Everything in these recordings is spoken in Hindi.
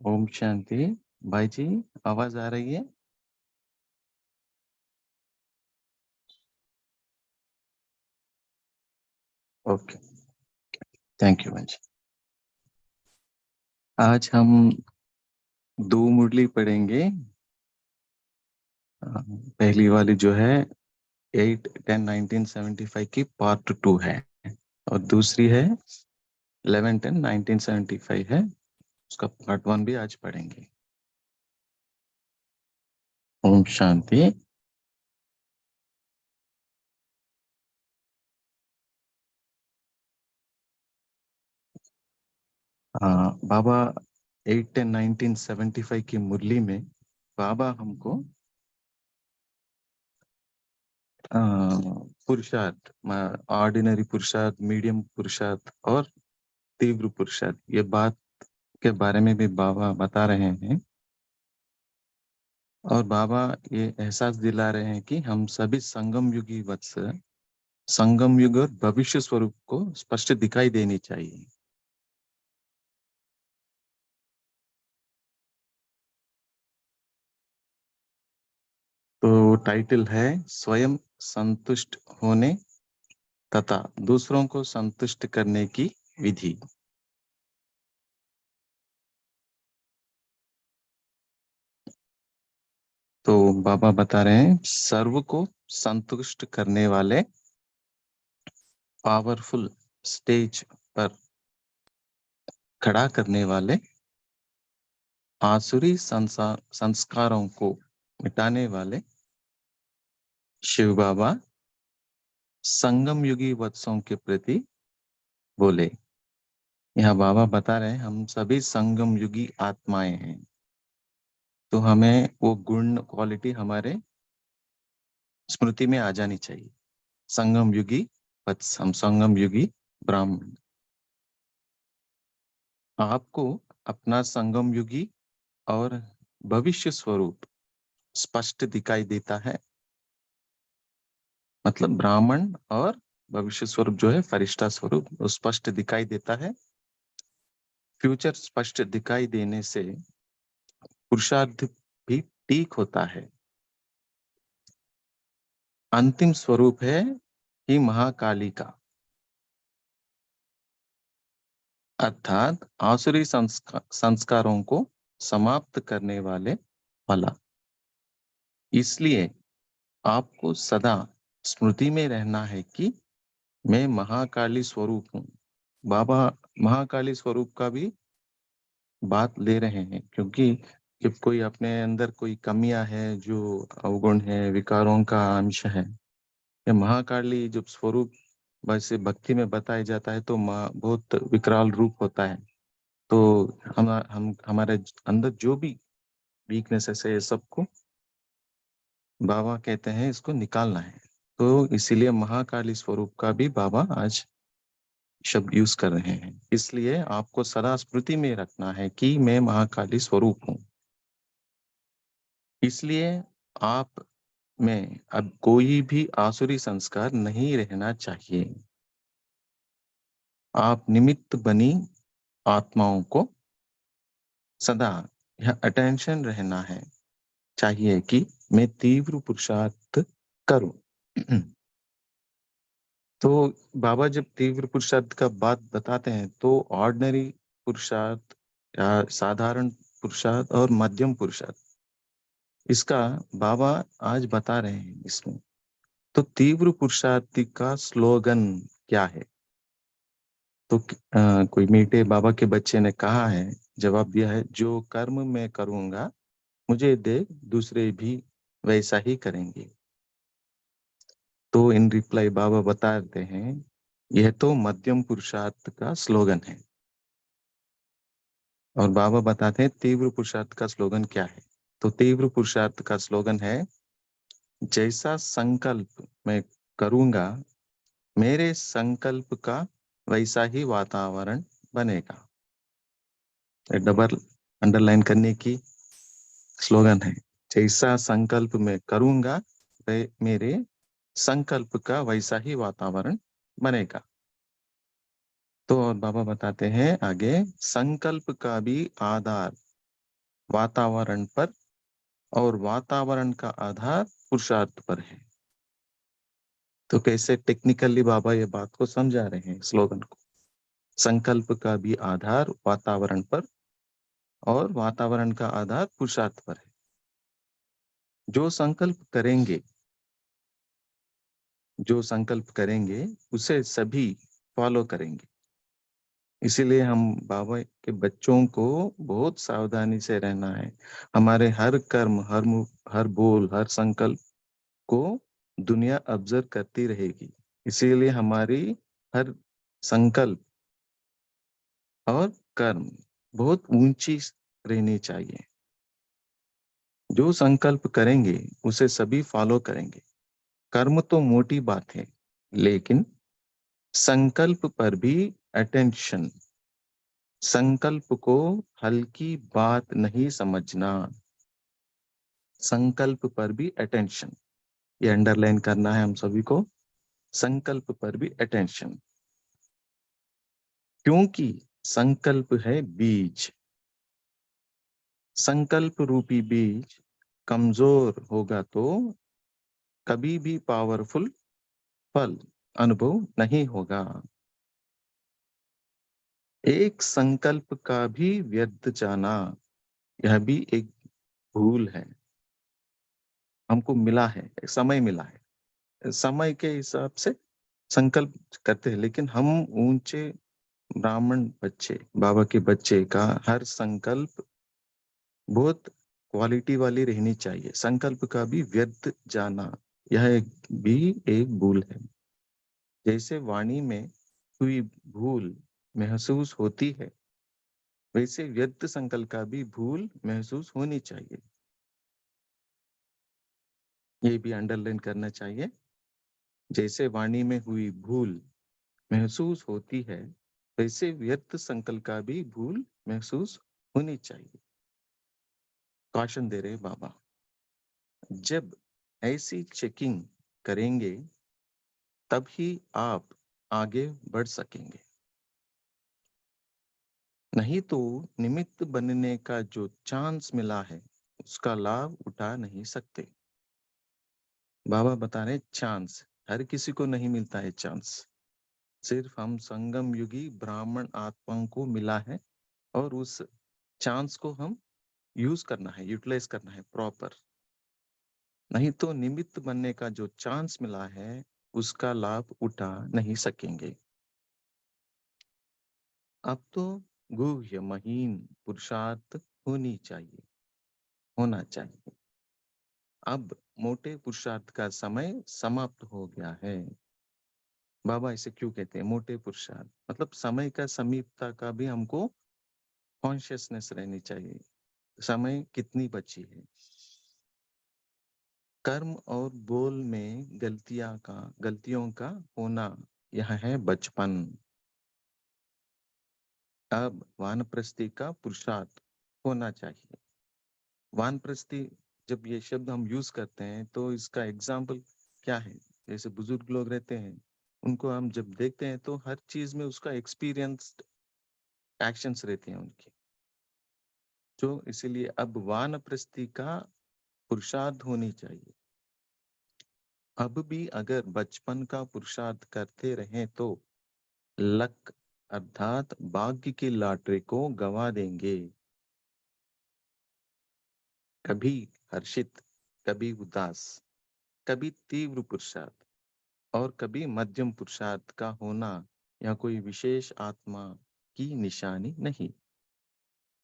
ओम शांति। भाई जी, आवाज आ रही है? ओके, थैंक यू भाई जी। आज हम दो मुरली पढ़ेंगे। पहली वाली जो है 8-10-1975 की पार्ट 2 है, और दूसरी है 11-10-1975 है, उसका पार्ट 1 भी आज पढ़ेंगे। ओम शांति। बाबा 8-10-1975 की मुरली में बाबा हमको पुरुषार्थ, ऑर्डिनरी पुरुषार्थ, मीडियम पुरुषार्थ और तीव्र पुरुषार्थ, ये बात के बारे में भी बाबा बता रहे हैं। और बाबा ये एहसास दिला रहे हैं कि हम सभी संगम युगी वत्स, संगम युग और भविष्य स्वरूप को स्पष्ट दिखाई देनी चाहिए। तो टाइटल है स्वयं संतुष्ट होने तथा दूसरों को संतुष्ट करने की विधि। तो बाबा बता रहे हैं सर्व को संतुष्ट करने वाले पावरफुल स्टेज पर खड़ा करने वाले आसुरी संस्कारों को मिटाने वाले शिव बाबा संगम युगी वत्सों के प्रति बोले। यहाँ बाबा बता रहे हैं हम सभी संगम युगी आत्माएं हैं, तो हमें वो गुण क्वालिटी हमारे स्मृति में आ जानी चाहिए। संगम युगी वत्स, हम संगम युगी ब्राह्मण। आपको अपना संगम युगी और भविष्य स्वरूप स्पष्ट दिखाई देता है। मतलब ब्राह्मण और भविष्य स्वरूप जो है फरिश्ता स्वरूप, वो स्पष्ट दिखाई देता है। फ्यूचर स्पष्ट दिखाई देने से पुरुषार्थ भी ठीक होता है। अंतिम स्वरूप है कि महाकाली का, अर्थात आसुरी संस्कारों को समाप्त करने वाले फला। इसलिए आपको सदा स्मृति में रहना है कि मैं महाकाली स्वरूप हूँ। बाबा महाकाली स्वरूप का भी बात ले रहे हैं, क्योंकि जब कोई अपने अंदर कोई कमियां है, जो अवगुण है, विकारों का अंश है, ये महाकाली जब स्वरूप वैसे भक्ति में बताया जाता है तो बहुत विकराल रूप होता है। तो हम हमारे अंदर जो भी वीकनेसेस है, ये सबको बाबा कहते हैं इसको निकालना है। तो इसीलिए महाकाली स्वरूप का भी बाबा आज शब्द यूज कर रहे हैं। इसलिए आपको सदा स्मृति में रखना है कि मैं महाकाली स्वरूप हूँ। इसलिए आप में अब कोई भी आसुरी संस्कार नहीं रहना चाहिए। आप निमित्त बनी आत्माओं को सदा यह अटेंशन रहना है चाहिए कि मैं तीव्र पुरुषार्थ करूं। तो बाबा जब तीव्र पुरुषार्थ का बात बताते हैं तो ऑर्डिनरी पुरुषार्थ या साधारण पुरुषार्थ और मध्यम पुरुषार्थ, इसका बाबा आज बता रहे हैं इसमें। तो तीव्र पुरुषार्थी का स्लोगन क्या है? तो कोई मीठे बाबा के बच्चे ने कहा है, जवाब दिया है, जो कर्म मैं करूंगा मुझे देख दूसरे भी वैसा ही करेंगे। तो इन रिप्लाई बाबा बताते हैं यह तो मध्यम पुरुषार्थ का स्लोगन है। और बाबा बताते हैं तीव्र पुरुषार्थ का स्लोगन क्या है। तो तीव्र पुरुषार्थ का स्लोगन है जैसा संकल्प मैं करूंगा मेरे संकल्प का वैसा ही वातावरण बनेगा। डबल अंडरलाइन करने की स्लोगन है, जैसा संकल्प मैं करूंगा मेरे संकल्प का वैसा ही वातावरण बनेगा। तो और बाबा बताते हैं आगे, संकल्प का भी आधार वातावरण पर और वातावरण का आधार पुरुषार्थ पर है। तो कैसे टेक्निकली बाबा ये बात को समझा रहे हैं स्लोगन को। संकल्प का भी आधार वातावरण पर और वातावरण का आधार पुरुषार्थ पर है। जो संकल्प करेंगे उसे सभी फॉलो करेंगे। इसीलिए हम बाबा के बच्चों को बहुत सावधानी से रहना है। हमारे हर कर्म, हर बोल, हर संकल्प को दुनिया ऑब्जर्व करती रहेगी। इसीलिए हमारी हर संकल्प और कर्म बहुत ऊंची रहनी चाहिए। जो संकल्प करेंगे उसे सभी फॉलो करेंगे। कर्म तो मोटी बात है, लेकिन संकल्प पर भी अटेंशन, संकल्प को हल्की बात नहीं समझना। संकल्प पर भी अटेंशन, ये अंडरलाइन करना है हम सभी को। संकल्प पर भी अटेंशन, क्योंकि संकल्प है बीज। संकल्प रूपी बीज कमजोर होगा तो कभी भी पावरफुल फल अनुभव नहीं होगा। एक संकल्प का भी व्यर्थ जाना, यह भी एक भूल है। हमको मिला है, समय मिला है, समय के हिसाब से संकल्प करते हैं, लेकिन हम ऊंचे ब्राह्मण बच्चे, बाबा के बच्चे का हर संकल्प बहुत क्वालिटी वाली रहनी चाहिए। संकल्प का भी व्यर्थ जाना, यह भी एक भूल है। जैसे वाणी में हुई भूल महसूस होती है, वैसे व्यर्थ संकल्प का भी भूल महसूस होनी चाहिए। ये भी अंडरलाइन करना चाहिए। जैसे वाणी में हुई भूल महसूस होती है, वैसे व्यर्थ संकल्प का भी भूल महसूस होनी चाहिए। कॉशन दे रहे बाबा, जब ऐसी चेकिंग करेंगे तब ही आप आगे बढ़ सकेंगे। नहीं तो निमित्त बनने का जो चांस मिला है उसका लाभ उठा नहीं सकते। बाबा बता रहे चांस हर किसी को नहीं मिलता है। चांस सिर्फ हम संगम युगी ब्राह्मण आत्माओं को मिला है, और उस चांस को हम यूज करना है, यूटिलाइज करना है प्रॉपर। नहीं तो निमित्त बनने का जो चांस मिला है उसका लाभ उठा नहीं सकेंगे। अब तो गुह्य महीन पुरुषार्थ होना चाहिए। अब मोटे पुरुषार्थ का समय समाप्त हो गया है। बाबा इसे क्यों कहते हैं मोटे पुरुषार्थ? मतलब समय का समीपता का भी हमको कॉन्शियसनेस रहनी चाहिए। समय कितनी बची है? कर्म और बोल में गलतियों का होना, यह है बचपन। अब वानप्रस्थी का पुरुषार्थ होना चाहिए। वानप्रस्थी जब ये शब्द हम यूज करते हैं तो इसका एग्जाम्पल क्या है? जैसे बुजुर्ग लोग रहते हैं, उनको हम जब देखते हैं तो हर चीज में उसका एक्सपीरियंस्ड एक्शंस रहते हैं उनके। तो इसीलिए अब वानप्रस्थी का पुरुषार्थ होनी चाहिए। अब भी अगर बचपन का पुरुषार्थ करते रहें तो लक अर्थात भाग्य की लॉटरी को गवा देंगे। कभी हर्षित, कभी उदास, कभी तीव्र पुरुषार्थ और कभी मध्यम पुरुषार्थ का होना, या कोई विशेष आत्मा की निशानी नहीं।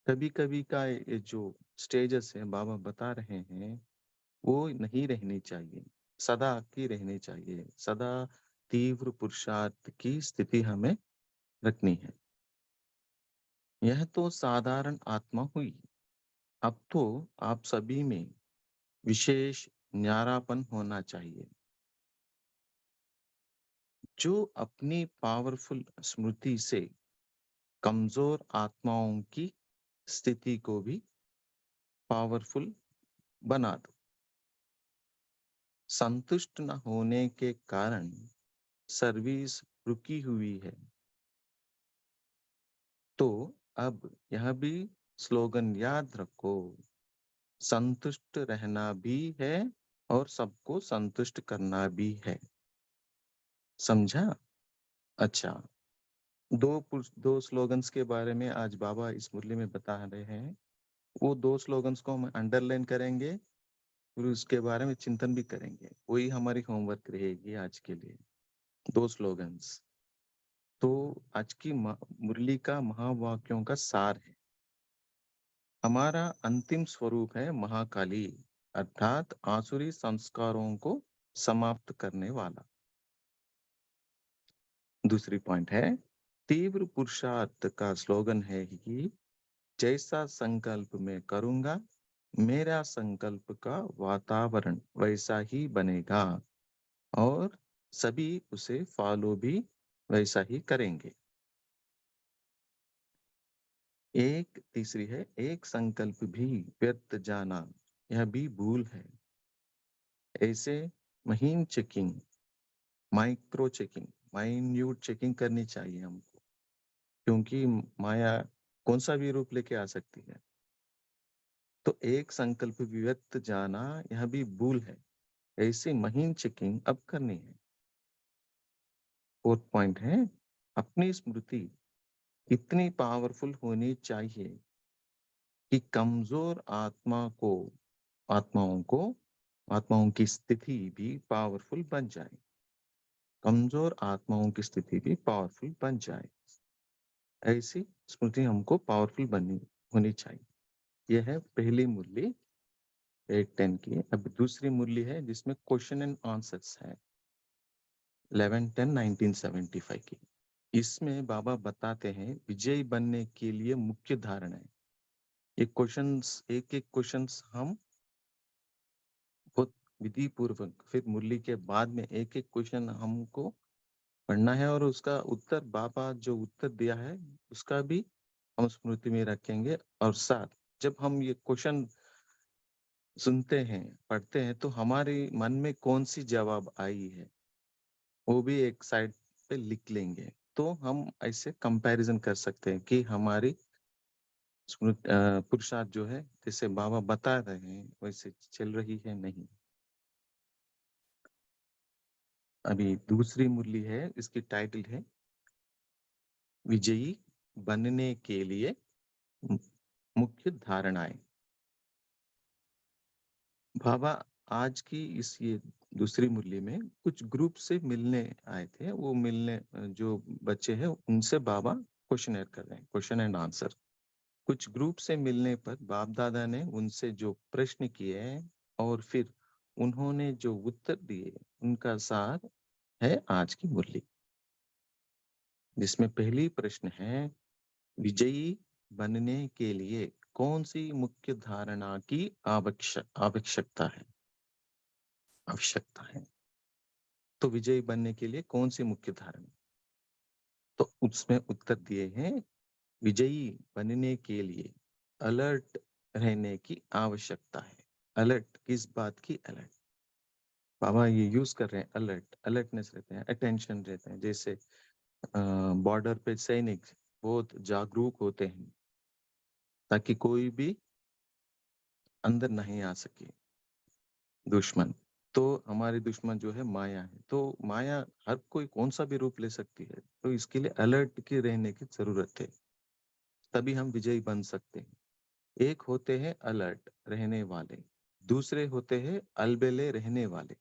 कभी कभी का ये जो स्टेजेस है बाबा बता रहे हैं, वो नहीं रहनी चाहिए, सदा की रहनी चाहिए। सदा तीव्र पुरुषार्थ की स्थिति हमें रखनी है। यह तो साधारण आत्मा हुई। अब तो आप सभी में विशेष न्यारापन होना चाहिए, जो अपनी पावरफुल स्मृति से कमजोर आत्माओं की स्थिति को भी पावरफुल बना दो। संतुष्ट न होने के कारण सर्विस रुकी हुई है, तो अब यह भी स्लोगन याद रखो, संतुष्ट रहना भी है और सबको संतुष्ट करना भी है। समझा? अच्छा, दो स्लोगन्स के बारे में आज बाबा इस मुरली में बता रहे हैं। वो दो स्लोगन्स को हम अंडरलाइन करेंगे, फिर उसके बारे में चिंतन भी करेंगे। वही हमारी होमवर्क रहेगी आज के लिए, दो स्लोगन्स। तो आज की मुरली का महावाक्यों का सार है, हमारा अंतिम स्वरूप है महाकाली, अर्थात आसुरी संस्कारों को समाप्त करने वाला। दूसरी पॉइंट है, तीव्र पुरुषार्थ का स्लोगन है कि जैसा संकल्प मैं करूंगा, मेरा संकल्प का वातावरण वैसा ही बनेगा और सभी उसे फॉलो भी वैसा ही करेंगे। एक तीसरी है, एक संकल्प भी व्यर्थ जाना, यह भी भूल है। ऐसे महीन checking, micro checking, minute checking करनी चाहिए हमको, क्योंकि माया कौन सा भी रूप लेके आ सकती है। तो एक संकल्प भी व्यर्थ जाना, यह भी भूल है। ऐसी महीन चेकिंग अब करनी है। फोर्थ पॉइंट है, अपनी स्मृति इतनी पावरफुल होनी चाहिए कि कमजोर आत्माओं को आत्माओं की स्थिति भी पावरफुल बन जाए। कमजोर आत्माओं की स्थिति भी पावरफुल बन जाए, ऐसी स्मृति हमको पावरफुल बननी होनी चाहिए। यह है पहली मुरली 8-10 की। अब दूसरी मुरली है जिसमें क्वेश्चन एंड आंसर्स है, 11-10-1975 की। इसमें बाबा बताते हैं विजयी बनने के लिए मुख्य धारणा है। ये क्वेश्चंस, एक एक क्वेश्चंस हम बहुत विधि पूर्वक, फिर मुरली के बाद में एक एक क्वेश्चन हमको पढ़ना है और उसका उत्तर, बाबा जो उत्तर दिया है उसका भी हम स्मृति में रखेंगे। और साथ जब हम ये क्वेश्चन सुनते हैं, पढ़ते हैं, तो हमारे मन में कौन सी जवाब आई है वो भी एक साइड पे लिख लेंगे। तो हम ऐसे कंपैरिजन कर सकते हैं कि हमारी पुरुषार्थ जो है, जैसे बाबा बता रहे हैं वैसे चल रही है नहीं। अभी दूसरी मुरली है, इसकी टाइटल है विजयी बनने के लिए मुख्य धारणाएं। बाबा आज की इस ये दूसरी मुरली में कुछ ग्रुप से मिलने आए थे। वो मिलने जो बच्चे हैं उनसे बाबा क्वेश्चन कर रहे हैं, क्वेश्चन एंड आंसर। कुछ ग्रुप से मिलने पर बाप दादा ने उनसे जो प्रश्न किए हैं और फिर उन्होंने जो उत्तर दिए, उनका सार है आज की मुरली, जिसमें पहली प्रश्न है, विजयी बनने के लिए कौन सी मुख्य धारणा की आवश्यकता है। तो विजयी बनने के लिए कौन सी मुख्य धारणा? तो उसमें उत्तर दिए हैं, विजयी बनने के लिए अलर्ट रहने की आवश्यकता है। अलर्ट किस बात की अलर्ट? बाबा ये यूज कर रहे हैं अलर्ट, अलर्टनेस रहते हैं, अटेंशन रहते हैं। जैसे बॉर्डर पे सैनिक बहुत जागरूक होते हैं ताकि कोई भी अंदर नहीं आ सके, दुश्मन। तो हमारी दुश्मन जो है माया है। तो माया हर कोई कौन सा भी रूप ले सकती है, तो इसके लिए अलर्ट के रहने की जरूरत है, तभी हम विजयी बन सकते हैं। एक होते हैं अलर्ट रहने वाले, दूसरे होते हैं अलबेले रहने वाले।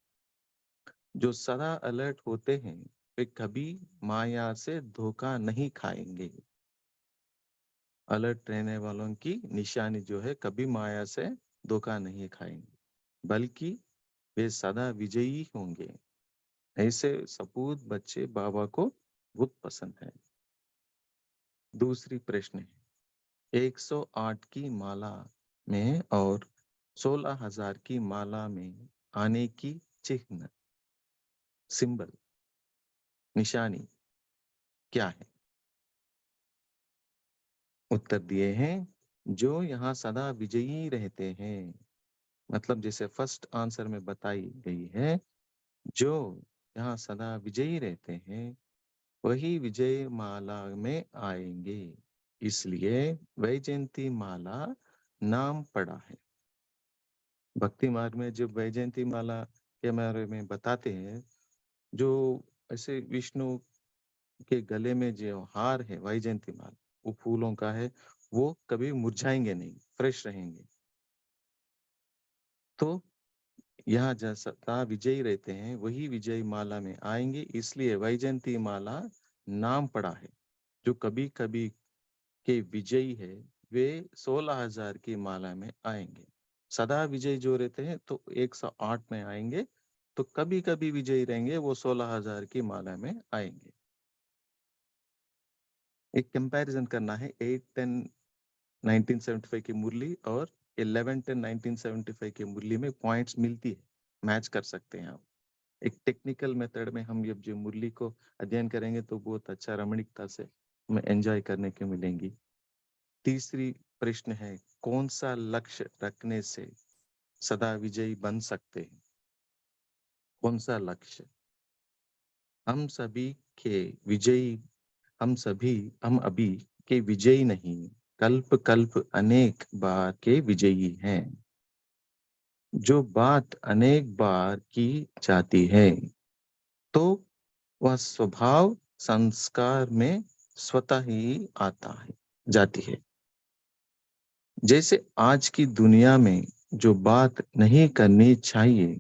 जो सदा अलर्ट होते हैं वे कभी माया से धोखा नहीं खाएंगे। अलर्ट रहने वालों की निशानी जो है, कभी माया से धोखा नहीं खाएंगे, बल्कि वे सदा विजयी होंगे। ऐसे सपूत बच्चे बाबा को बहुत पसंद है। दूसरी प्रश्न है, 108 की माला में और 16,000 की माला में आने की चिन्ह, सिंबल, निशानी क्या है? उत्तर दिए हैं, जो यहाँ सदा विजयी रहते हैं। मतलब जैसे फर्स्ट आंसर में बताई गई है, जो यहाँ सदा विजयी रहते हैं वही विजय माला में आएंगे। इसलिए वैजयंती माला नाम पड़ा है। भक्ति मार्ग में जब वैजयंती माला के बारे में बताते हैं, जो ऐसे विष्णु के गले में जो हार है वैजयंती माला, वो फूलों का है, वो कभी मुरझाएंगे नहीं, फ्रेश रहेंगे। तो यहाँ जैसा विजयी रहते हैं वही विजयी माला में आएंगे, इसलिए वैजयंती माला नाम पड़ा है। जो कभी कभी के विजयी है वे 16,000 की माला में आएंगे। सदा विजयी जो रहते हैं तो 108 में आएंगे, तो कभी कभी विजयी रहेंगे वो 16,000 की माला में आएंगे। एक कंपैरिजन करना है 8-10 1975 की मुरली और 11-10 1975 की मुरली में पॉइंट्स मिलती है, मैच कर सकते हैं आप। एक टेक्निकल मेथड में हम जब जो मुरली को अध्ययन करेंगे तो बहुत अच्छा रमणीकता से हमें एंजॉय करने को मिलेंगी। तीसरी प्रश्न है, कौन सा लक्ष्य रखने से सदा विजयी बन सकते हैं? कौन सा लक्ष्य? हम सभी के विजयी हम अभी के विजयी नहीं, कल्प कल्प अनेक बार के विजयी हैं। जो बात अनेक बार की जाती है तो वह स्वभाव संस्कार में स्वतः ही आता है, जाती है। जैसे आज की दुनिया में जो बात नहीं करनी चाहिए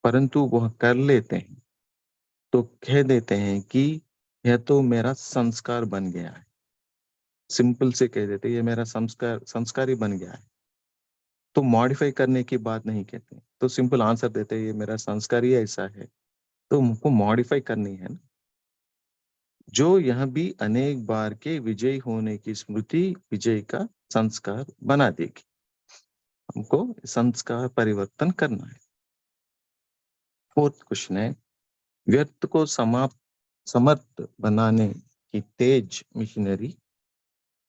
परंतु वह कर लेते हैं, तो कह देते हैं कि यह तो मेरा संस्कार बन गया है। सिंपल से कह देते हैं, ये मेरा संस्कार ही बन गया है। तो मॉडिफाई करने की बात नहीं कहते, तो सिंपल आंसर देते हैं, ये मेरा संस्कार ही ऐसा है, तो हमको मॉडिफाई करनी है ना। जो यह भी अनेक बार के विजयी होने की स्मृति विजय का संस्कार बना देगी। हमको संस्कार परिवर्तन करना है। फोर्थ क्वेश्चन है, व्यर्थ को समाप्त समर्थ बनाने की तेज मिशनरी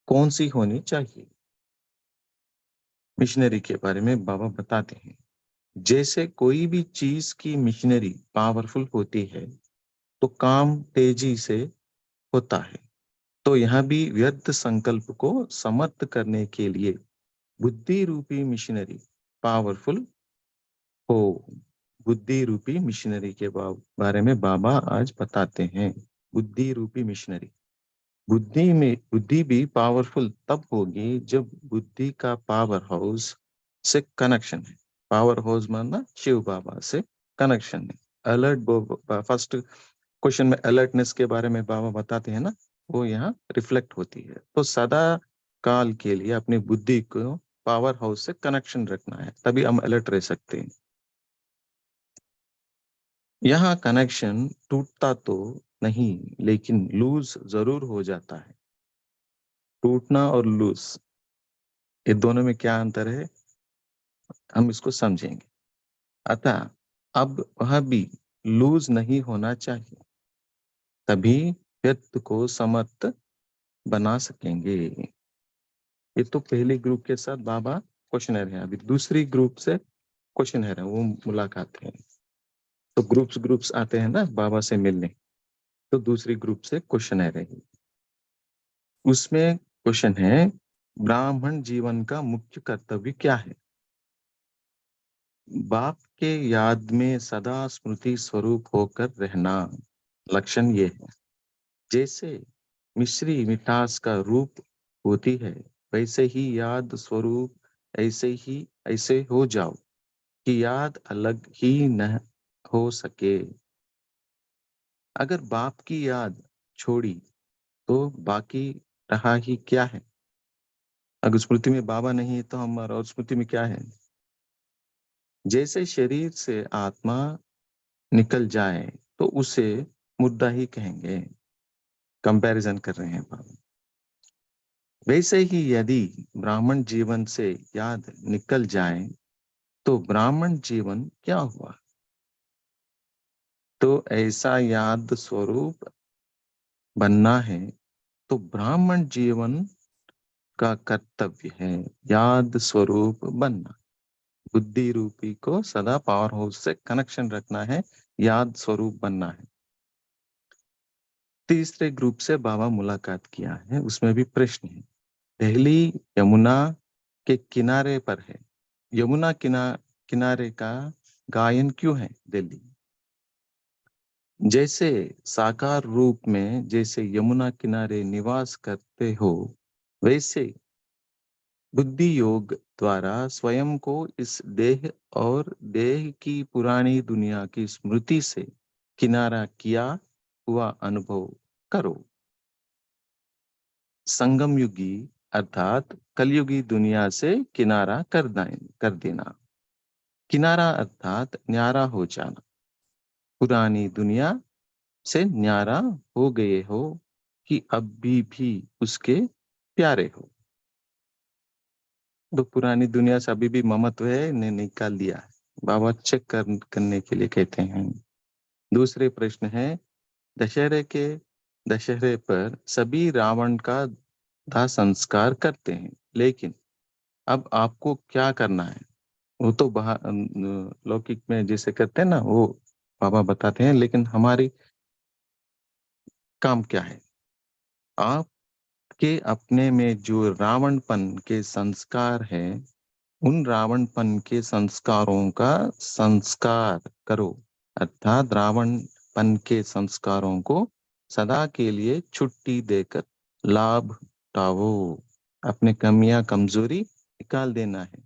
कौन सी होनी चाहिए? मिशनरी के बारे में बाबा बताते हैं, जैसे कोई भी चीज की मिशनरी पावरफुल होती है तो काम तेजी से होता है। तो यहाँ भी व्यर्थ संकल्प को समर्थ करने के लिए बुद्धि रूपी मिशनरी पावरफुल हो। बुद्धि रूपी मिशनरी के बारे में बाबा आज बताते हैं। बुद्धि रूपी मिशनरी, बुद्धि भी पावरफुल तब होगी जब बुद्धि का पावर हाउस से कनेक्शन है। पावर हाउस मानना शिव बाबा से कनेक्शन है। अलर्ट, फर्स्ट क्वेश्चन में अलर्टनेस के बारे में बाबा बताते हैं ना, वो यहाँ रिफ्लेक्ट होती है। तो सदा काल के लिए अपनी बुद्धि को पावर हाउस से कनेक्शन रखना है, तभी हम अलर्ट रह सकते हैं। यहाँ कनेक्शन टूटता तो नहीं लेकिन लूज जरूर हो जाता है। टूटना और लूज, ये दोनों में क्या अंतर है, हम इसको समझेंगे। अतः अब वह भी लूज नहीं होना चाहिए, तभी व्यक्ति को समर्थ बना सकेंगे। ये तो पहले ग्रुप के साथ बाबा क्वेश्चनर है, अभी दूसरी ग्रुप से क्वेश्चनर है, वो मुलाकात है। तो ग्रुप्स आते हैं ना बाबा से मिलने, तो दूसरी ग्रुप से क्वेश्चनर है। उसमें क्वेश्चन है, ब्राह्मण जीवन का मुख्य कर्तव्य क्या है? बाप के याद में सदा स्मृति स्वरूप होकर रहना, लक्षण ये है। जैसे मिश्री मिठास का रूप होती है, वैसे ही याद स्वरूप ऐसे हो जाओ कि याद अलग ही न हो सके। अगर बाप की याद छोड़ी तो बाकी रहा ही क्या है? अगर स्मृति में बाबा नहीं है तो हमारा और स्मृति में क्या है? जैसे शरीर से आत्मा निकल जाए तो उसे मुद्दा ही कहेंगे। कंपैरिजन कर रहे हैं बाबा। वैसे ही यदि ब्राह्मण जीवन से याद निकल जाए तो ब्राह्मण जीवन क्या हुआ? तो ऐसा याद स्वरूप बनना है, तो ब्राह्मण जीवन का कर्तव्य है याद स्वरूप बनना। बुद्धि रूपी को सदा पावर हाउस से कनेक्शन रखना है, याद स्वरूप बनना है। तीसरे ग्रुप से बाबा मुलाकात किया है, उसमें भी प्रश्न है, दिल्ली यमुना के किनारे पर है। यमुना किनारे का गायन क्यों है दिल्ली? जैसे साकार रूप में जैसे यमुना किनारे निवास करते हो, वैसे बुद्धि योग द्वारा स्वयं को इस देह और देह की पुरानी दुनिया की स्मृति से किनारा किया हुआ अनुभव करो। संगम युगी अर्थात कलयुगी दुनिया से किनारा कर देना। किनारा अर्थात न्यारा हो जाना। पुरानी दुनिया से न्यारा हो गए हो कि भी उसके प्यारे हो। तो पुरानी दुनिया से अभी भी ममत्व है, ने निकाल दिया है। बाबा चेक करने के लिए कहते हैं। दूसरे प्रश्न है, दशहरे के दशहरे पर सभी रावण का दाह संस्कार करते हैं, लेकिन अब आपको क्या करना है? वो तो लौकिक में जैसे करते हैं ना, वो बाबा बताते हैं, लेकिन हमारी काम क्या है? आपके अपने में जो रावणपन के संस्कार है, उन रावणपन के संस्कारों का संस्कार करो। अर्थात रावणपन के संस्कारों को सदा के लिए छुट्टी देकर लाभ उठाओ। अपने कमियां कमजोरी निकाल देना है।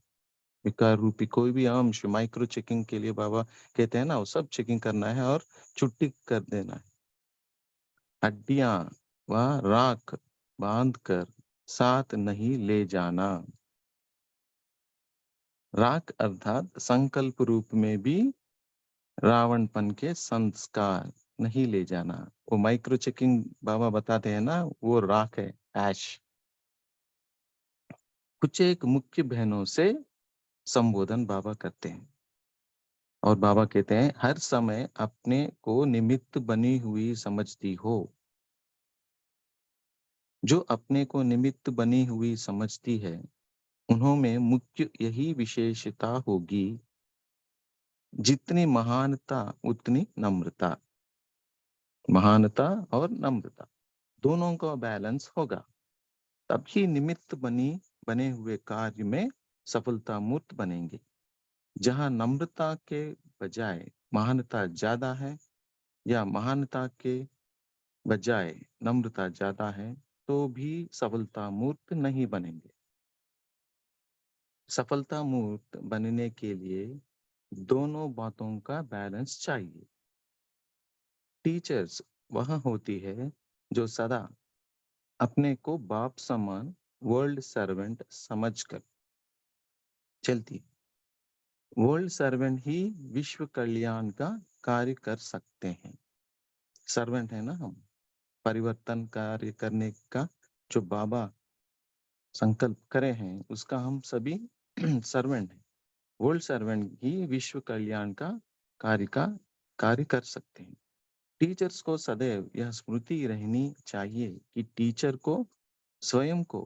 विकार रूपी कोई भी अंश माइक्रो चेकिंग के लिए बाबा कहते हैं ना, वो सब चेकिंग करना है और छुट्टी कर देना है। हड्डियां व राख बांध कर साथ नहीं ले जाना। राख अर्थात संकल्प रूप में भी रावणपन के संस्कार नहीं ले जाना। वो माइक्रो चेकिंग बाबा बताते हैं ना, वो राख है, ऐश। कुछ एक मुख्य बहनों से संबोधन बाबा करते हैं और बाबा कहते हैं, हर समय अपने को निमित्त बनी हुई समझती हो। जो अपने को निमित्त बनी हुई समझती है, उन्होंने मुख्य यही विशेषता होगी, जितनी महानता उतनी नम्रता। महानता और नम्रता दोनों का बैलेंस होगा, तभी निमित्त बने हुए कार्य में सफलता मूर्त बनेंगे। जहां नम्रता के बजाय महानता ज्यादा है या महानता के बजाय नम्रता ज्यादा है, तो भी सफलता मूर्त नहीं बनेंगे। सफलता मूर्त बनने के लिए दोनों बातों का बैलेंस चाहिए। टीचर्स वह होती है जो सदा अपने को बाप समान वर्ल्ड सर्वेंट समझकर चलती। वर्ल्ड सर्वेंट ही विश्व कल्याण का कार्य कर सकते हैं। सर्वेंट है ना हम, परिवर्तन कार्य करने का जो बाबा संकल्प करे हैं, उसका हम सभी सर्वेंट हैं। वर्ल्ड सर्वेंट ही विश्व कल्याण का कार्य कर सकते हैं। टीचर्स को सदैव यह स्मृति रहनी चाहिए कि टीचर को स्वयं को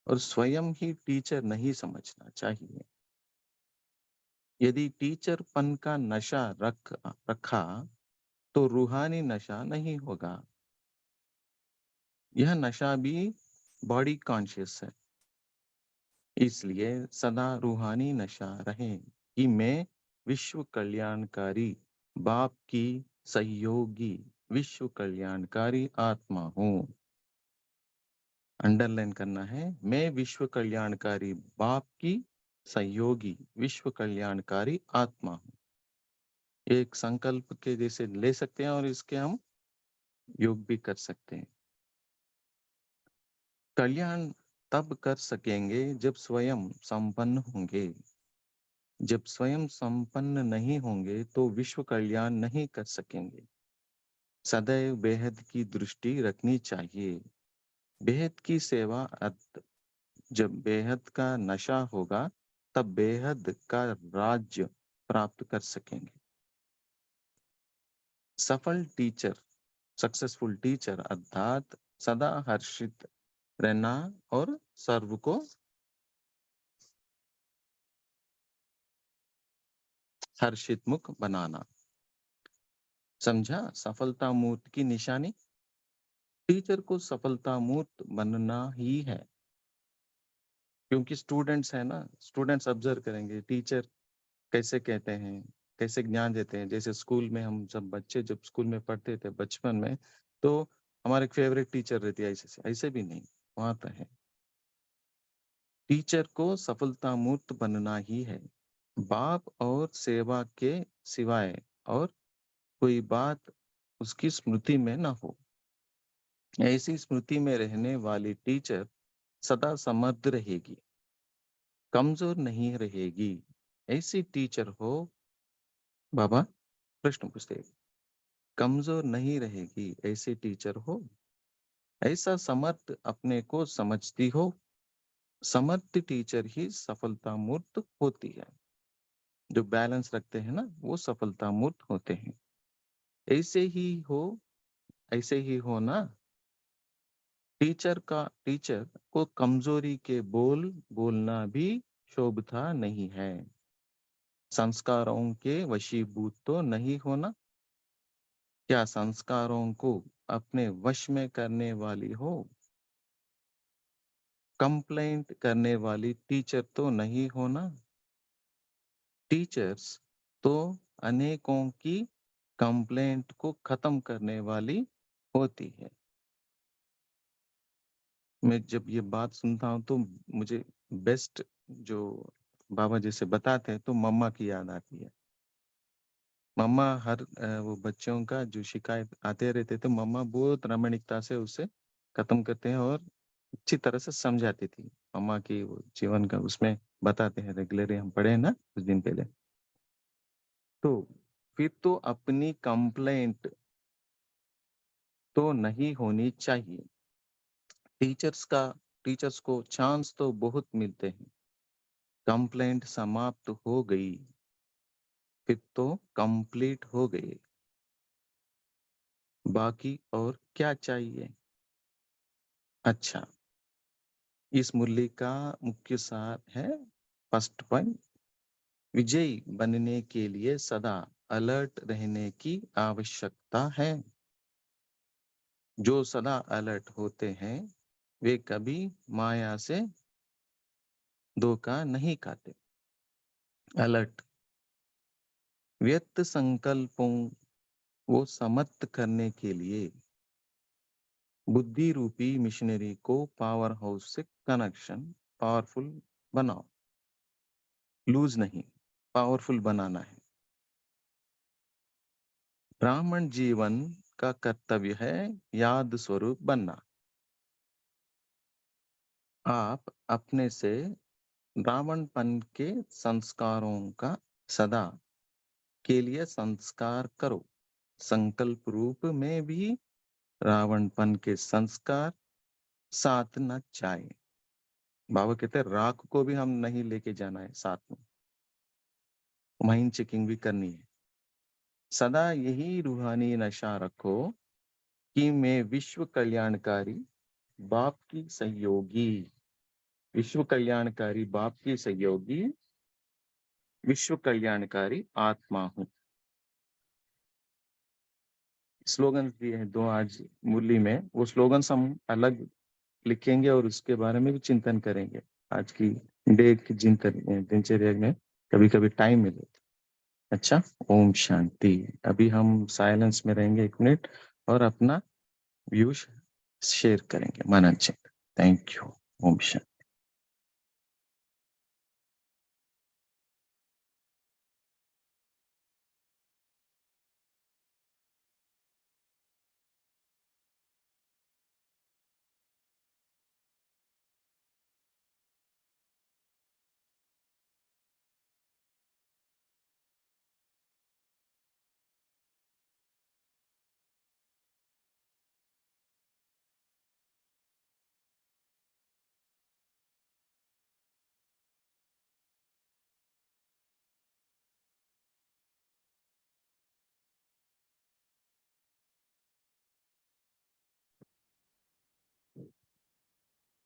और स्वयं ही टीचर नहीं समझना चाहिए। यदि टीचरपन का नशा रखा तो रूहानी नशा नहीं होगा। यह नशा भी बॉडी कॉन्शियस है। इसलिए सदा रूहानी नशा रहे कि मैं विश्व कल्याणकारी बाप की सहयोगी विश्व कल्याणकारी आत्मा हूँ। अंडरलाइन करना है, मैं विश्व कल्याणकारी बाप की सहयोगी विश्व कल्याणकारी आत्मा हूँ। एक संकल्प के जैसे ले सकते हैं और इसके हम योग भी कर सकते हैं। कल्याण तब कर सकेंगे जब स्वयं संपन्न होंगे। जब स्वयं संपन्न नहीं होंगे तो विश्व कल्याण नहीं कर सकेंगे। सदैव बेहद की दृष्टि रखनी चाहिए। बेहद की सेवा जब बेहद का नशा होगा, तब बेहद का राज्य प्राप्त कर सकेंगे। सफल टीचर, सक्सेसफुल टीचर अर्थात सदा हर्षित रहना और सर्व को हर्षित मुख बनाना। समझा? सफलता मूर्त की निशानी टीचर को सफलता मूर्त बनना ही है। क्योंकि स्टूडेंट्स है ना, स्टूडेंट्स ऑब्जर्व करेंगे टीचर कैसे कहते हैं, कैसे ज्ञान देते हैं। जैसे स्कूल में हम जब स्कूल में पढ़ते थे बचपन में, तो हमारे फेवरेट टीचर रहती है, ऐसे भी नहीं, वहां तो है टीचर को सफलता मूर्त बनना ही है। बाप और सेवा के सिवाय और कोई बात उसकी स्मृति में ना हो। ऐसी स्मृति में रहने वाली टीचर सदा समृद्ध रहेगी, कमजोर नहीं रहेगी। ऐसी टीचर हो, बाबा प्रश्न पूछते हैं, कमजोर नहीं रहेगी, ऐसी टीचर हो, ऐसा समर्थ अपने को समझती हो। समर्थ टीचर ही सफलता मूर्त होती है। जो बैलेंस रखते हैं ना, वो सफलता मूर्त होते हैं। ऐसे ही हो, ऐसे ही हो ना। टीचर को कमजोरी के बोल बोलना भी शोभता नहीं है। संस्कारों के वशीभूत तो नहीं होना। क्या संस्कारों को अपने वश में करने वाली हो। कंप्लेंट करने वाली टीचर तो नहीं होना। टीचर्स तो अनेकों की कंप्लेंट को खत्म करने वाली होती है। मैं जब ये बात सुनता हूँ तो मुझे बेस्ट जो बाबा जैसे बताते हैं तो मम्मा की याद आती है। मम्मा हर वो बच्चों का जो शिकायत आते रहते थे, मम्मा बहुत प्रामाणिकता से उसे खत्म करते हैं और अच्छी तरह से समझाती थी। मम्मा की वो जीवन का उसमें बताते हैं, रेगुलरली हम पढ़े हैं ना कुछ दिन पहले। तो फिर तो अपनी कंप्लेंट तो नहीं होनी चाहिए। टीचर्स को चांस तो बहुत मिलते हैं। कंप्लेंट समाप्त हो गई, फिर तो कंप्लीट हो गए। बाकी और क्या चाहिए। अच्छा, इस मुरली का मुख्य सार है, फर्स्ट पॉइंट, विजयी बनने के लिए सदा अलर्ट रहने की आवश्यकता है। जो सदा अलर्ट होते हैं वे कभी माया से धोखा नहीं खाते। अलर्ट व्यक्त संकल्पों को समर्थ करने के लिए बुद्धि रूपी मिशनरी को पावर हाउस से कनेक्शन पावरफुल बनाओ। लूज नहीं, पावरफुल बनाना है। ब्राह्मण जीवन का कर्तव्य है याद स्वरूप बनना। आप अपने से ब्राह्मणपन के संस्कारों का सदा के लिए संस्कार करो। संकल्प रूप में भी रावणपन के संस्कार साथ न जाए। बाबा कहते हैं राख को भी हम नहीं लेके जाना है साथ में, माइंड चेकिंग भी करनी है। सदा यही रूहानी नशा रखो कि मैं विश्व कल्याणकारी बाप की सहयोगी, विश्व कल्याणकारी बाप की सहयोगी, विश्व कल्याणकारी आत्मा हूँ। स्लोगन दिए हैं दो आज मुरली में, वो स्लोगन्स हम अलग लिखेंगे और उसके बारे में भी चिंतन करेंगे आज की डे की दिनचर्या में कभी कभी टाइम मिले तो। अच्छा, ओम शांति। अभी हम साइलेंस में रहेंगे 1 मिनट और अपना व्यू शेयर करेंगे मनन चिंतन। Thank you. ओम शांति।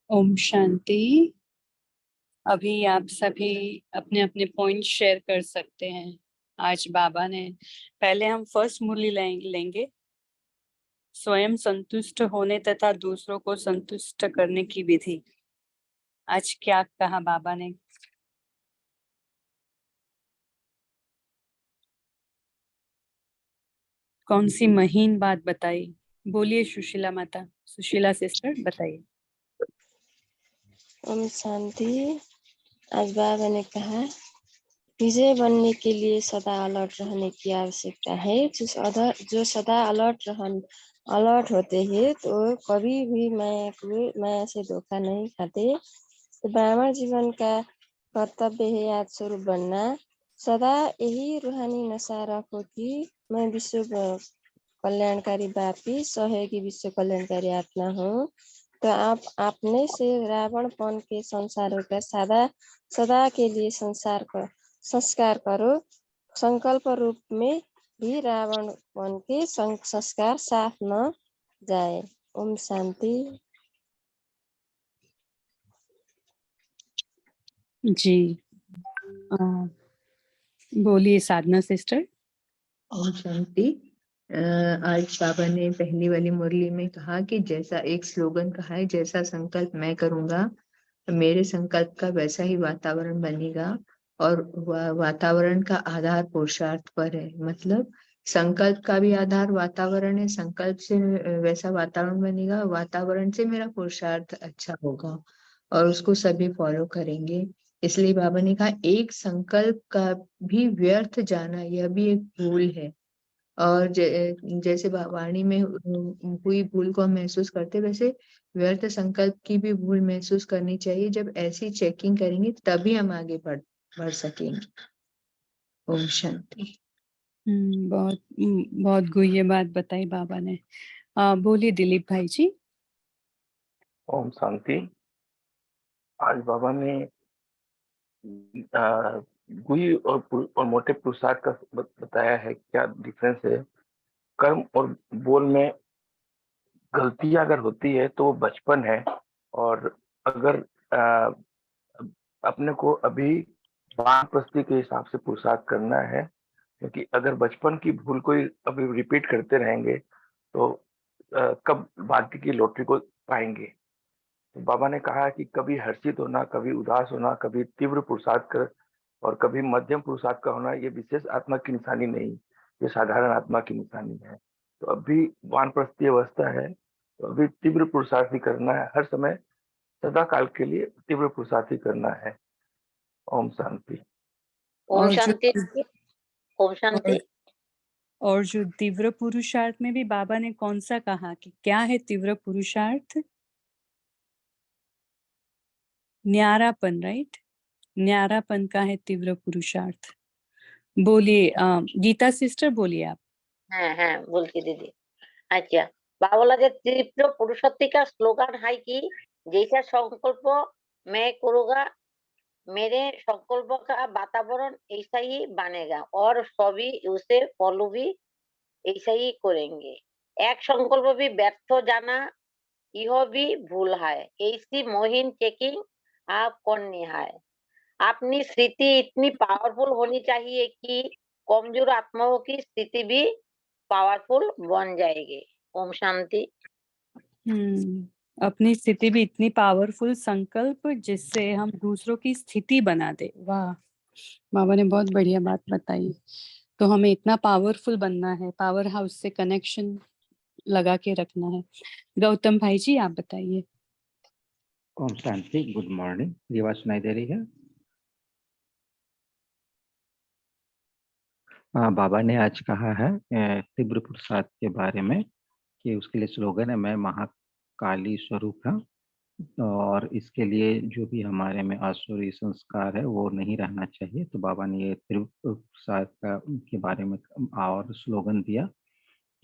ओम शांति। अभी आप सभी अपने अपने पॉइंट शेयर कर सकते हैं। आज बाबा ने पहले हम फर्स्ट मुरली लेंगे, स्वयं संतुष्ट होने तथा दूसरों को संतुष्ट करने की विधि। आज क्या कहा बाबा ने? कौन सी महीन बात बताई? बोलिए सुशीला माता, सुशीला सिस्टर बताइए। ओम शांति। आज बाबा ने कहा विजय बनने के लिए सदा अलर्ट रहने की आवश्यकता है। जो सदा अलर्ट होते हैं तो कभी भी माया से धोखा नहीं खाते। तो ब्राह्मण जीवन का कर्तव्य है याद स्वरूप बनना। सदा यही रूहानी नशा रखो कि मैं विश्व कल्याणकारी व्यापी सहयोगी विश्व कल्याणकारी आत्मा हूँ। तो आप अपने से रावणपन के संसारों का सदा के लिए संस्कार करो। संकल्प रूप में भी रावणपन के संस्कार साफ न जाए। ओम शांति। जी बोलिए साधना सिस्टर। ओम शांति। आज बाबा ने पहली वाली मुरली में कहा कि जैसा एक स्लोगन कहा है, जैसा संकल्प मैं करूंगा मेरे संकल्प का वैसा ही वातावरण बनेगा। और वातावरण का आधार पुरुषार्थ पर है। मतलब संकल्प का भी आधार वातावरण है। संकल्प से वैसा वातावरण बनेगा, वातावरण से मेरा पुरुषार्थ अच्छा होगा और उसको सभी फॉलो करेंगे। इसलिए बाबा ने कहा एक संकल्प का भी व्यर्थ जाना यह भी एक भूल है। और जैसे वाणी में हुई भूल को हम महसूस करते, वैसे व्यर्थ संकल्प की भी भूल महसूस करनी चाहिए। जब ऐसी चेकिंग करेंगे तभी हम आगे बढ़ सकेंगे। ओम शांति। बहुत गुह्य बात बताई बाबा ने। बोलिए दिलीप भाई जी। ओम शांति। आज बाबा ने गुही और मोटे पुरुषार्थ का बताया है क्या डिफरेंस है। कर्म और बोल में गलतियां अगर होती है तो वो बचपन है, और अगर अपने को अभी वानप्रस्थी के हिसाब से पुरुषार्थ करना है, क्योंकि अगर बचपन की भूल को अभी रिपीट करते रहेंगे तो कब भाग्य की लॉटरी को पाएंगे। तो बाबा ने कहा कि कभी हर्षित होना, कभी उदास होना, कभी तीव्र पुरुषार्थ कर और कभी मध्यम पुरुषार्थ का होना, ये विशेष आत्मा की निशानी नहीं, ये साधारण आत्मा की निशानी है। तो अभी वानप्रस्थी अवस्था है, तो अभी तीव्र पुरुषार्थ ही करना है, हर समय सदा काल के लिए तीव्र पुरुषार्थ ही करना है। ओम शांति। ओम और शांति। ओम शांति। और जो तीव्र पुरुषार्थ में भी बाबा ने कौन सा कहा कि क्या है तीव्र पुरुषार्थ? न्यारापन, राइट? न्यारापन का है तीव्र पुरुषार्थ। बोलिए गीता सिस्टर, बोलिए आप। हाँ बोलती दीदी। अच्छा, बाबा के तीव्र पुरुषार्थी का स्लोगन है कि जैसा संकल्प मैं करूँगा मेरे संकल्प का वातावरण ऐसा ही बनेगा और सभी उसे फॉलो भी ऐसा ही करेंगे। एक संकल्प भी व्यर्थ हो जाना यह भी भूल है। ऐसी मोहिन चेकिंग आप करनी है। अपनी स्थिति इतनी पावरफुल होनी चाहिए कि कमजोर आत्माओं की स्थिति भी पावरफुल बन जाएगी। ओम शांति। अपनी स्थिति भी इतनी पावरफुल संकल्प जिससे हम दूसरों की स्थिति बना दे। वाह, बाबा ने बहुत बढ़िया बात बताई। तो हमें इतना पावरफुल बनना है, पावर हाउस से कनेक्शन लगा के रखना है। गौतम भाई जी आप बताइए। ओम शांति। Good morning. ये आवाज सुनाई दे रही है? बाबा ने आज कहा है तीव्र पुरुषार्थ के बारे में कि उसके लिए स्लोगन है मैं महाकाली स्वरूप है, और इसके लिए जो भी हमारे में आसुरी संस्कार है वो नहीं रहना चाहिए। तो बाबा ने ये तीव्र पुरुषार्थ के बारे में और स्लोगन दिया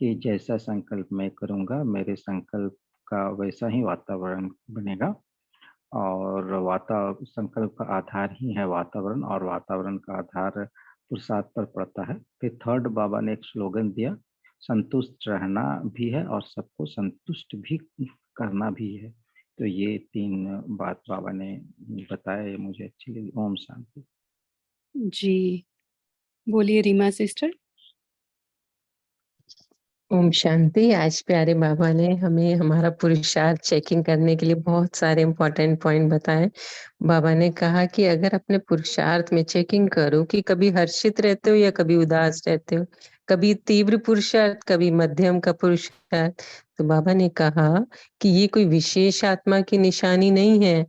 कि जैसा संकल्प मैं करूँगा मेरे संकल्प का वैसा ही वातावरण बनेगा, और संकल्प का आधार ही है वातावरण, और वातावरण का आधार पुरुषार्थ पर पड़ता है। फिर थर्ड बाबा ने एक स्लोगन दिया संतुष्ट रहना भी है और सबको संतुष्ट भी करना भी है। तो ये 3 बात बाबा ने बताया, मुझे अच्छी लगी। ओम शांति। जी बोलिए रीमा सिस्टर। ओम शांति। आज प्यारे बाबा ने हमें हमारा पुरुषार्थ चेकिंग करने के लिए बहुत सारे इम्पोर्टेंट पॉइंट बताए। बाबा ने कहा कि अगर अपने पुरुषार्थ में चेकिंग करो कि कभी हर्षित रहते हो या कभी उदास रहते हो, कभी तीव्र पुरुषार्थ, कभी मध्यम का पुरुषार्थ। तो बाबा ने कहा कि ये कोई विशेष आत्मा की निशानी नहीं है,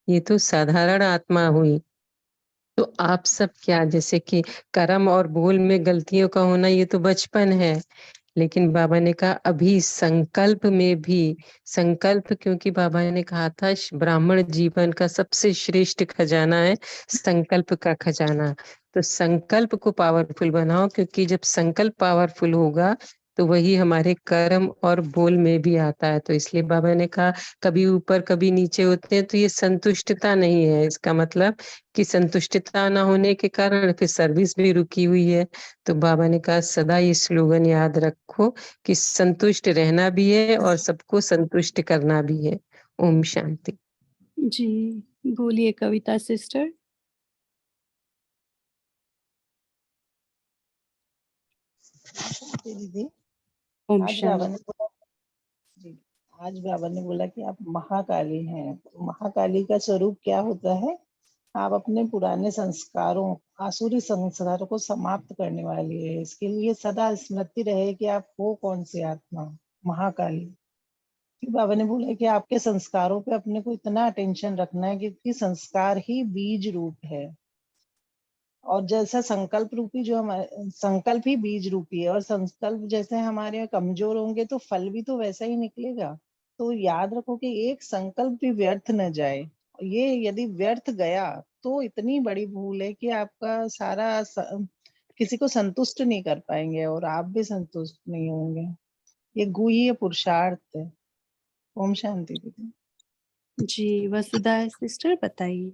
ये तो साधारण आत्मा हुई। तो आप सब क्या, जैसे कि कर्म और बोल में गलतियों का होना, ये तो बचपन है, लेकिन बाबा ने कहा अभी संकल्प में भी संकल्प, क्योंकि बाबा ने कहा था ब्राह्मण जीवन का सबसे श्रेष्ठ खजाना है संकल्प का खजाना। तो संकल्प को पावरफुल बनाओ, क्योंकि जब संकल्प पावरफुल होगा तो वही हमारे कर्म और बोल में भी आता है। तो इसलिए बाबा ने कहा कभी ऊपर कभी नीचे होते हैं, तो ये संतुष्टता नहीं है। इसका मतलब कि संतुष्टता ना होने के कारण फिर सर्विस भी रुकी हुई है। तो बाबा ने कहा सदा ये स्लोगन याद रखो कि संतुष्ट रहना भी है और सबको संतुष्ट करना भी है। ओम शांति। जी, बोलिए कविता सिस्टर। दीदी, ओम आज बाबा शांति। ने बोला जी, आज बाबा ने बोला कि आप महाकाली हैं। तो महाकाली का स्वरूप क्या होता है? आप अपने पुराने संस्कारों, आसुरी संस्कारों को समाप्त करने वाली है। इसके लिए सदा स्मृति रहे कि आप हो कौन सी आत्मा, महाकाली। फिर बाबा ने बोला कि आपके संस्कारों पे अपने को इतना अटेंशन रखना है, क्योंकि संस्कार ही बीज रूप है। और जैसा संकल्प रूपी जो हमारे संकल्प ही बीज रूपी है, और संकल्प जैसे हमारे कमजोर होंगे तो फल भी तो वैसा ही निकलेगा। तो याद रखो कि एक संकल्प भी व्यर्थ न जाए। ये यदि व्यर्थ गया तो इतनी बड़ी भूल है कि आपका किसी को संतुष्ट नहीं कर पाएंगे और आप भी संतुष्ट नहीं होंगे। ये गुह्य पुरुषार्थ है। ओम शांति दीदी। जी, वसुधा सिस्टर बताइए।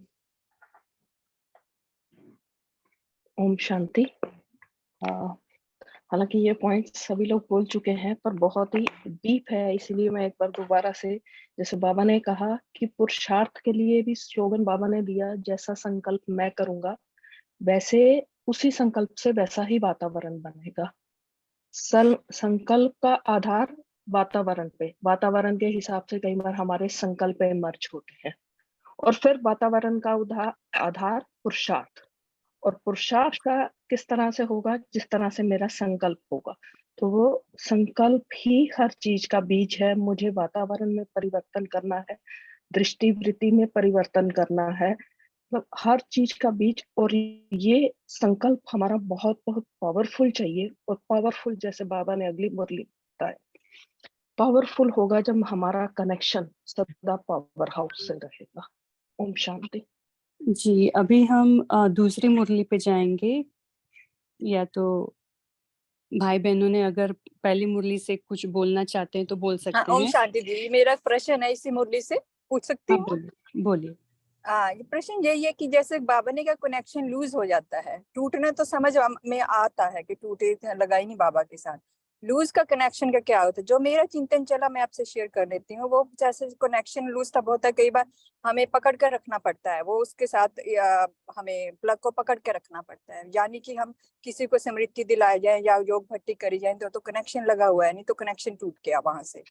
ओम शांति। हालांकि ये पॉइंट सभी लोग बोल चुके हैं, पर बहुत ही डीप है, इसीलिए मैं एक बार दोबारा से, जैसे बाबा ने कहा कि पुरुषार्थ के लिए भी स्लोगन बाबा ने दिया, जैसा संकल्प मैं करूंगा वैसे उसी संकल्प से वैसा ही वातावरण बनेगा। संकल्प का आधार वातावरण के हिसाब से कई बार हमारे संकल्प मर्ज होते हैं, और फिर वातावरण का आधार पुरुषार्थ, और पुरुषार्थ का किस तरह से होगा? जिस तरह से मेरा संकल्प होगा। तो वो संकल्प ही हर चीज का बीज है। मुझे वातावरण में परिवर्तन करना है, दृष्टि वृत्ति में परिवर्तन करना है, मतलब हर चीज का बीज। और ये संकल्प हमारा बहुत बहुत पावरफुल चाहिए, और पावरफुल जैसे बाबा ने अगली मुरली बताया, पावरफुल होगा जब हमारा कनेक्शन सदा पावर हाउस से रहेगा। ओम शांति। जी, अभी हम दूसरी मुरली पे जाएंगे। या तो भाई बहनों ने अगर पहली मुरली से कुछ बोलना चाहते हैं तो बोल सकते ओम हैं। शांति दीदी, मेरा प्रश्न है इसी मुरली से, पूछ सकती हाँ, हूँ? बोलिए। ये प्रश्न यही है कि जैसे बाबा ने का कनेक्शन लूज हो जाता है, टूटना तो समझ में आता है कि टूटे, लगा ही नहीं बाबा के साथ, लूज का कनेक्शन का क्या होता है? जो मेरा चिंतन चला मैं आपसे शेयर कर देती हूँ। वो जैसे कनेक्शन लूज तब होता है, कई बार हमें पकड़ कर रखना पड़ता है, वो उसके साथ हमें प्लग को पकड़ के रखना पड़ता है। यानी कि हम किसी को स्मृति दिलाए जाए या योग भट्टी करी जाए तो कनेक्शन लगा हुआ है, नहीं तो कनेक्शन टूट गया वहां से।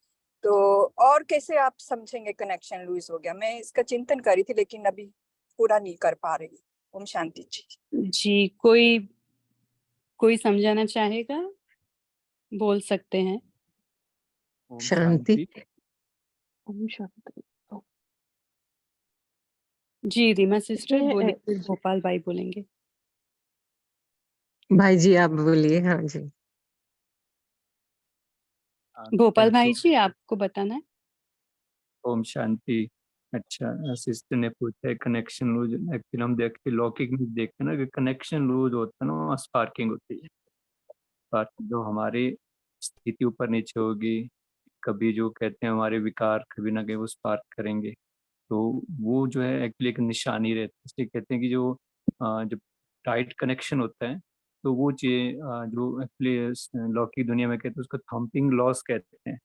तो और कैसे आप समझेंगे कनेक्शन लूज हो गया? मैं इसका चिंतन करी थी, लेकिन अभी पूरा नहीं कर पा रही। ओम शांति जी। जी, कोई समझाना चाहेगा? बोल सकते हैं। ओम शांति। ओम शांति। जी, रीमा सिस्टर ये बोलिए, फिर भोपाल भाई बोलेंगे। भाई जी आप बोलिए। हाँ जी। भोपाल थैंक भाई यू। जी, आपको बताना है। ओम शांति। अच्छा, सिस्टर ने पूछा है कनेक्शन लूज। एक्चुअली हम देखते लौकिक में देखते हैं ना कि कनेक्शन लूज होता है ना, वहाँ स्पार्किंग होती है। स्पार्किंग जो हमारी स्थिति ऊपर नीचे होगी, कभी जो कहते हैं हमारे विकार कभी ना कहीं वो स्पार्क करेंगे, तो वो जो है एक्चुअली एक निशानी रहती है। इसलिए कहते हैं कि जो जब टाइट कनेक्शन होता है तो वो चीज जो एक्चुअली लौकिक दुनिया में कहते हैं उसको थम्पिंग लॉस कहते हैं।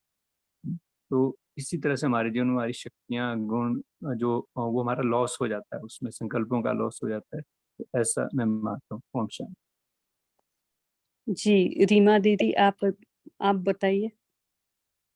तो इसी तरह से हमारे जीवन में हमारी शक्तियाँ गुण जो वो हमारा लॉस हो जाता है, उसमें संकल्पों का लॉस हो जाता है। तो ऐसा मैं मानता हूँ। ओम शांति। जी, रीमा दीदी आप आप बताइए।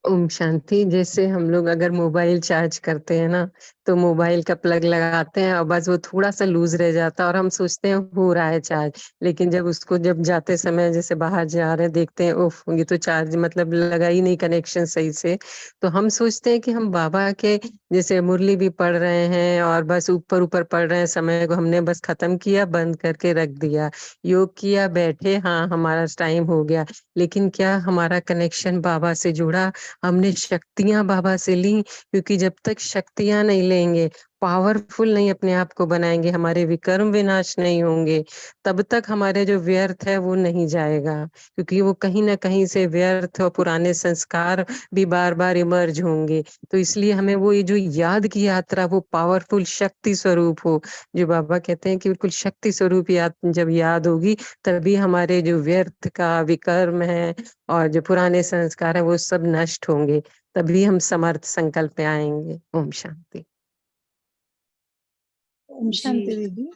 ओम शांति। जैसे हम लोग अगर मोबाइल चार्ज करते हैं ना, तो मोबाइल का प्लग लगाते हैं और बस वो थोड़ा सा लूज रह जाता है और हम सोचते हैं हो रहा है चार्ज, लेकिन जब उसको जब जाते समय जैसे बाहर जा रहे हैं देखते हैं उफ ये तो चार्ज मतलब लगा ही नहीं कनेक्शन सही से। तो हम सोचते हैं कि हम बाबा के जैसे मुरली भी पढ़ रहे हैं और बस ऊपर ऊपर पढ़ रहे हैं, समय को हमने बस खत्म किया, बंद करके रख दिया, योग किया, बैठे, हाँ हमारा टाइम हो गया, लेकिन क्या हमारा कनेक्शन बाबा से जुड़ा? हमने शक्तियां बाबा से ली, क्योंकि जब तक शक्तियां नहीं लेंगे, पावरफुल नहीं अपने आप को बनाएंगे, हमारे विकर्म विनाश नहीं होंगे, तब तक हमारे जो व्यर्थ है वो नहीं जाएगा, क्योंकि वो कहीं ना कहीं से व्यर्थ और पुराने संस्कार भी बार बार इमर्ज होंगे। तो इसलिए हमें वो ये जो याद की यात्रा वो पावरफुल शक्ति स्वरूप हो, जो बाबा कहते हैं कि बिल्कुल शक्ति स्वरूप याद जब याद होगी, तभी हमारे जो व्यर्थ का विकर्म है और जो पुराने संस्कार है वो सब नष्ट होंगे, तभी हम समर्थ संकल्प पे आएंगे। ओम शांति। ओम शांति जी, दीदी।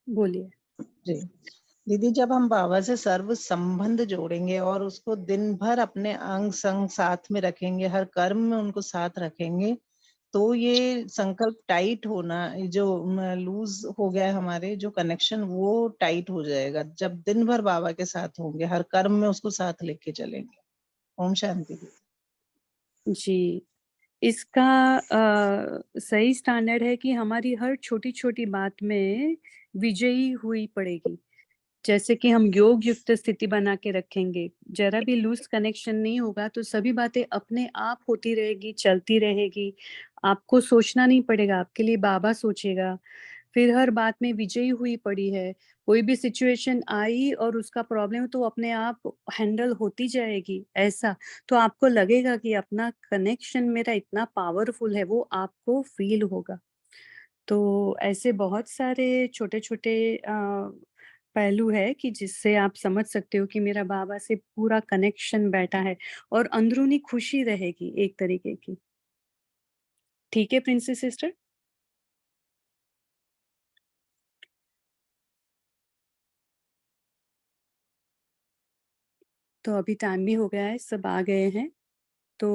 बोलिए। जी दीदी, जब हम बाबा से सर्व संबंध जोड़ेंगे और उसको दिन भर अपने अंग संग साथ में रखेंगे, हर कर्म में उनको साथ रखेंगे, तो ये संकल्प टाइट होना जो लूज हो गया है, हमारे जो कनेक्शन वो टाइट हो जाएगा जब दिन भर बाबा के साथ होंगे, हर कर्म में उसको साथ लेके चलेंगे। ओम शांति दीदी। जी, इसका सही स्टैंडर्ड है कि हमारी हर छोटी-छोटी बात में विजयी हुई पड़ेगी। जैसे कि हम योग युक्त स्थिति बना के रखेंगे, ज़रा भी लूज़ कनेक्शन नहीं होगा तो सभी बातें अपने आप होती रहेगी, चलती रहेगी। आपको सोचना नहीं पड़ेगा, आपके लिए बाबा सोचेगा। फिर हर बात में विजयी हुई पड़ी है, कोई भी सिचुएशन आई और उसका प्रॉब्लम तो अपने आप हैंडल होती जाएगी, ऐसा। तो आपको लगेगा कि अपना कनेक्शन मेरा इतना पावरफुल है, वो आपको फ़ील होगा। तो ऐसे बहुत सारे छोटे-छोटे पहलू है कि जिससे आप समझ सकते हो कि मेरा बाबा से पूरा कनेक्शन बैठा है और अंदरूनी खुशी रहेगी एक तरीके की। ठीक है प्रिंसेस सिस्टर? तो अभी टाइम भी हो गया है, सब आ गए हैं। तो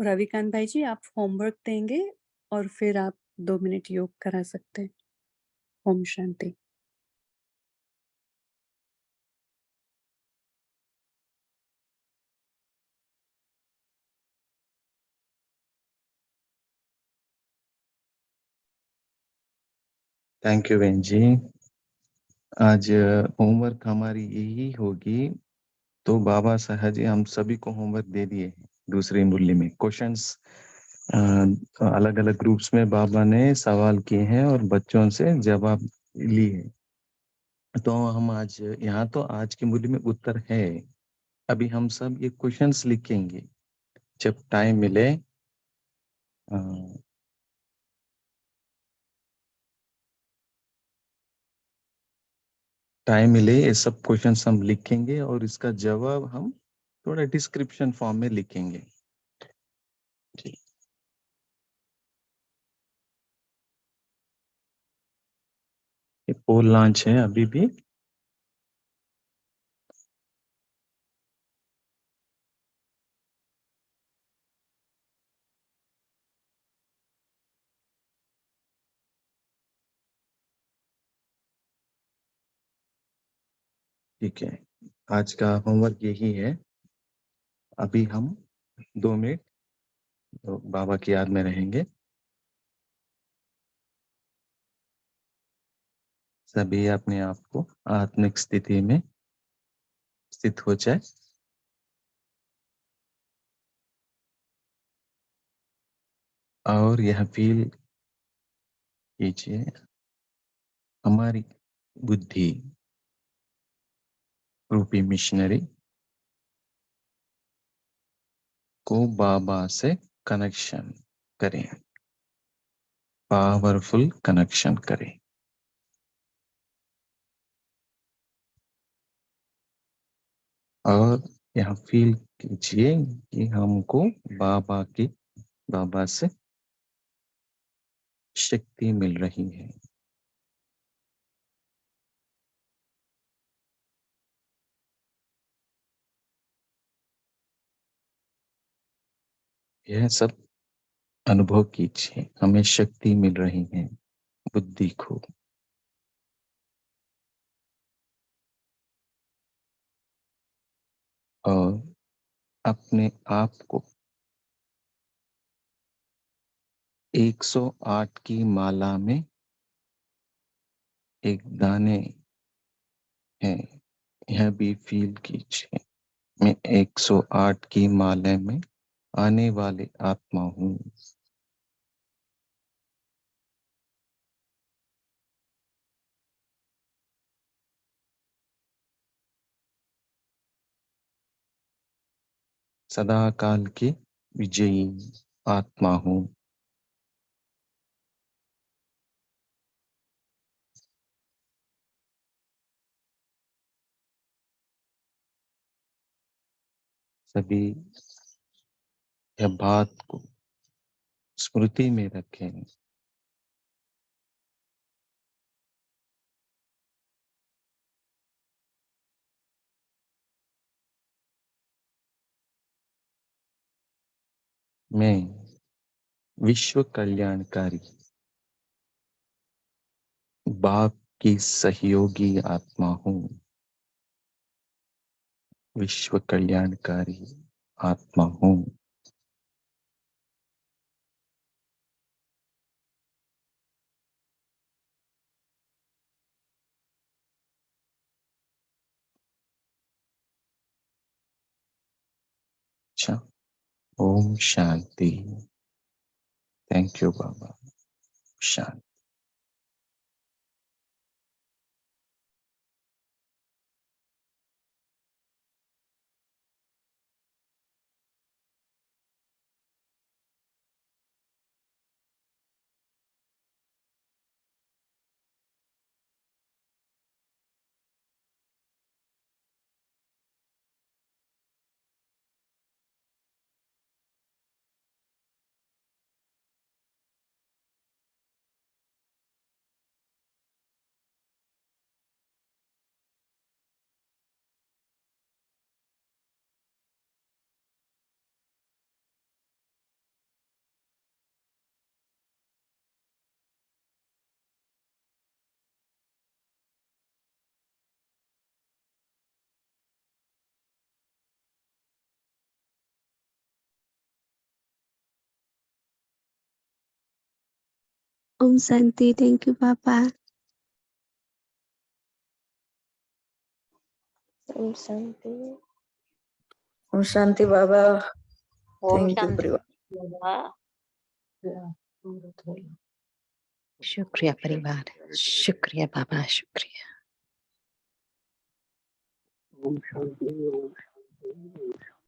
रविकांत भाई जी आप होमवर्क देंगे और फिर आप 2 मिनट योग करा सकते हैं। ओम शांति। थैंक यू बहन जी। आज होमवर्क हमारी यही होगी, तो बाबा साहब जी हम सभी को होमवर्क दे दिए हैं दूसरी मुरली में। क्वेश्चंस अलग अलग ग्रुप्स में बाबा ने सवाल किए हैं और बच्चों से जवाब लिए। तो हम आज यहाँ तो आज की मुरली में उत्तर है, अभी हम सब ये क्वेश्चंस लिखेंगे जब टाइम मिले। टाइम मिले ये सब क्वेश्चंस हम लिखेंगे और इसका जवाब हम थोड़ा डिस्क्रिप्शन फॉर्म में लिखेंगे। जी। ये पोल लॉन्च है अभी भी। ठीक है, आज का होमवर्क यही है। अभी हम 2 मिनट तो बाबा की याद में रहेंगे। सभी अपने आप को आत्मिक स्थिति में स्थित हो जाए। और यह फील कीजिए हमारी बुद्धि रूपी मिशनरी को बाबा से कनेक्शन करें, पावरफुल कनेक्शन करें। और यह फील कीजिए कि हमको बाबा से शक्ति मिल रही है। यह सब अनुभव कीजिए, हमें शक्ति मिल रही है बुद्धि को। और अपने आप को 108 की माला में एक दाने है, यह भी फील कीजिए। मैं 108 की माला में आने वाली आत्मा हूँ। सदा काल की विजयी आत्मा हूँ। सभी यह बात को स्मृति में रखें। मैं विश्व कल्याणकारी बाप की सहयोगी आत्मा हूँ। विश्व कल्याणकारी आत्मा हूँ। अच्छा, ओम शांति। थैंक यू बाबा। शांति। ओम शांति। थैंक यू पापा। ओम शांति। ओम शांति बाबा। ओम थैंक यू शांति परिवार। बाबा। शुक्रिया परिवार, शुक्रिया बाबा, शुक्रिया। ओम शांति, ओम शांति, ओम शांति।